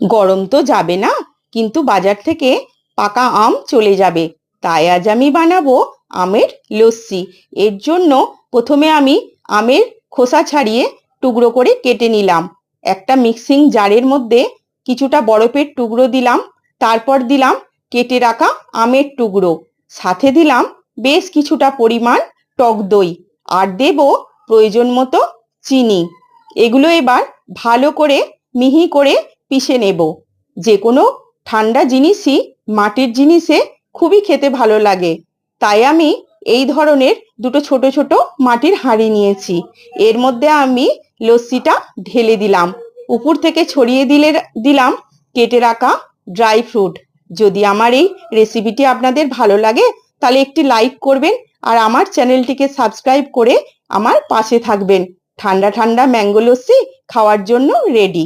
গরম তো যাবে না, কিন্তু বাজার থেকে পাকা আম চলে যাবে। তাই আজ আমি বানাবো আমের লস্যি। এর জন্য প্রথমে আমি আমের খোসা ছাড়িয়ে টুকরো করে কেটে নিলাম। একটা মিক্সিং জারের মধ্যে কিছুটা বরফের টুকরো দিলাম, তারপর দিলাম কেটে রাখা আমের টুকরো, সাথে দিলাম বেশ কিছুটা পরিমাণ টক দই, আর দেব প্রয়োজন মতো চিনি। এগুলো এবার ভালো করে মিহি করে পিষে নেব। যে কোনো ঠান্ডা জিনিসই মাটির জিনিসে খুবই খেতে ভালো লাগে, তাই আমি এই ধরনের দুটো ছোট ছোট মাটির হাঁড়ি নিয়েছি। এর মধ্যে আমি লস্যিটা ঢেলে দিলাম, উপর থেকে ছড়িয়ে দিলাম কেটে রাখা ড্রাই ফ্রুট। যদি আমার এই রেসিপিটি আপনাদের ভালো লাগে তাহলে একটি লাইক করবেন, আর আমার চ্যানেলটিকে সাবস্ক্রাইব করে আমার পাশে থাকবেন। ঠান্ডা ঠান্ডা ম্যাঙ্গো লস্যি খাওয়ার জন্য রেডি।